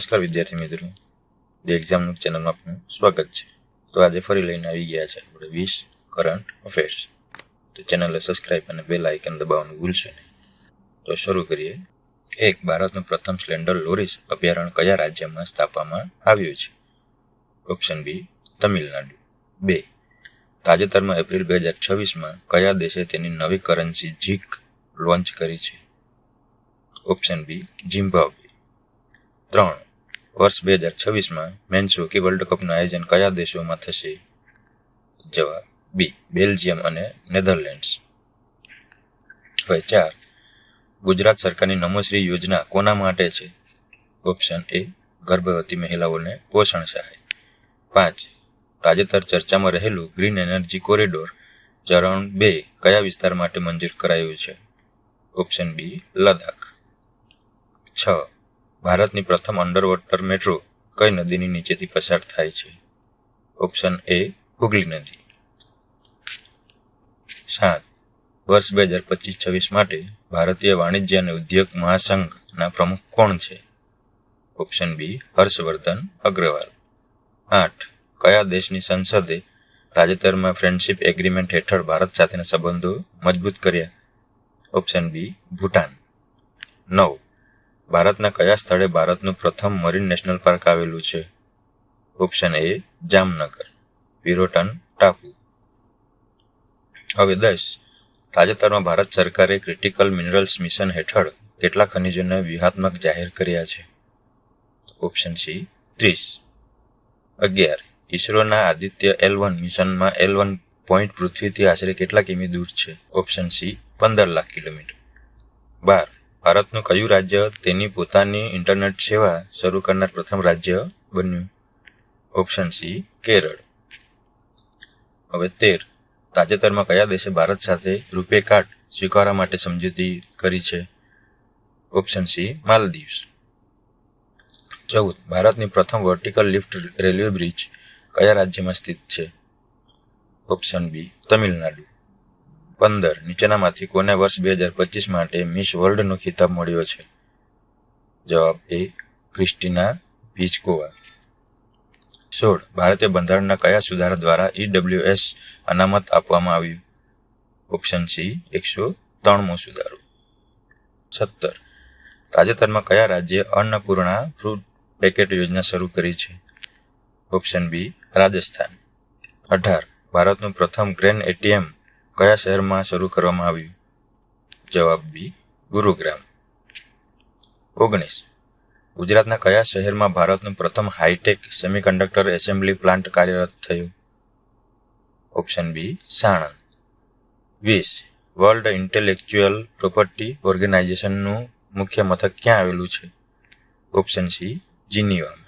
નમસ્કાર વિદ્યાર્થી મિત્રો, ધી એક્ઝામનું ચેનલમાં આપનું સ્વાગત છે. તો આજે ફરી લઈને આવી ગયા છે આપણે 20 કરંટ અફેર્સ. તો ચેનલને સબસ્ક્રાઇબ અને બેલ આઇકન દબાવવાનું ભૂલશો નહીં. તો શરૂ કરીએ. 1. ભારતનું પ્રથમ સ્લેન્ડર લોરીસ અભયારણ્ય કયા રાજ્યમાં સ્થાપવામાં આવ્યું છે? Option B Tamil Nadu. 2. તાજેતરમાં એપ્રિલ 2026માં કયા દેશે તેની નવી કરન્સી ઝીક લોન્ચ કરી છે? Option B Zimbabwe. 3. વર્ષ 2026માં મેન્સ હોકી વર્લ્ડ કપનું આયોજન કયા દેશોમાં થશે? જવાબ બી બેલ્જિયમ અને નેધરલેન્ડ્સ. હવે 4. ગુજરાત સરકારની નમોશ્રી યોજના કોના માટે છે? ઓપ્શન એ ગર્ભવતી મહિલાઓને પોષણ સહાય. 5. તાજેતર ચર્ચામાં રહેલું ગ્રીન એનર્જી કોરિડોર ચરણ 2 કયા વિસ્તાર માટે મંજૂર કરાયું છે? Option B Ladakh. 6. ભારતની પ્રથમ અંડર વોટર મેટ્રો કઈ નદીની નીચેથી પસાર થાય છે? ઓપ્શન એ હુગલી નદી. 7. વર્ષ 2025-26 માટે ભારતીય વાણિજ્ય અને ઉદ્યોગ મહાસંઘના પ્રમુખ કોણ છે? Option B Harshvardhan Agarwal. 8. કયા દેશની સંસદે તાજેતરમાં ફ્રેન્ડશિપ એગ્રીમેન્ટ હેઠળ ભારત સાથેના સંબંધો મજબૂત કર્યા? Option B Bhutan. 9. ભારતના કયા સ્થળે ભારતનું પ્રથમ મરીન નેશનલ પાર્ક આવેલું છે? ઓપ્શન એ જામનગર, વિરોટન ટાપુ. હવે 10. તાજેતરમાં ભારત સરકારે ક્રિટિકલ મિનરલ્સ મિશન હેઠળ કેટલા ખનિજોને વ્યૂહાત્મક જાહેર કર્યા છે? Option C 30. 11. ઇસરોના આદિત્ય L1 મિશનમાં L1 પોઈન્ટ પૃથ્વીથી આશરે કેટલા કિમી દૂર છે? Option C 15 lakh kilometre. 12. ભારતનું કયું રાજ્ય તેની પોતાની ઇન્ટરનેટ સેવા શરૂ કરનાર પ્રથમ રાજ્ય બન્યું? Option C Kerala. હવે 13. તાજેતરમાં કયા દેશે ભારત સાથે રૂપે કાર્ડ સ્વીકારવા માટે સમજૂતી કરી છે? Option C Maldives. 14. ભારતની પ્રથમ વર્ટિકલ લિફ્ટ રેલવે બ્રિજ કયા રાજ્યમાં સ્થિત છે? Option B Tamil Nadu. 15. નીચેનામાંથી કોને વર્ષ 2025 માટે મિસ વર્લ્ડનો ખિતાબ મળ્યો છે? જવાબ એ ક્રિસ્ટિના પિચકોવા. 16. ભારતીય બંધારણના કયા સુધારા દ્વારા EWS અનામત આપવામાં આવ્યું? ઓપ્શન સી 103મો સુધારો. 17. તાજેતરમાં કયા રાજ્યે અન્નપૂર્ણા ફ્રૂટ પેકેટ યોજના શરૂ કરી છે? Option B Rajasthan. 18. ભારતનું પ્રથમ ગ્રેન ATM કયા શહેરમાં શરૂ કરવામાં આવ્યું? જવાબ બી ગુરુગ્રામ. 19. ગુજરાતના કયા શહેરમાં ભારતનું પ્રથમ હાઈટેક સેમિકન્ડક્ટર એસેમ્બલી પ્લાન્ટ કાર્યરત થયો? Option B Sanand. 20. World intellectual property ઓર્ગેનાઇઝેશનનું મુખ્ય મથક ક્યાં આવેલું છે? Option C Geneva.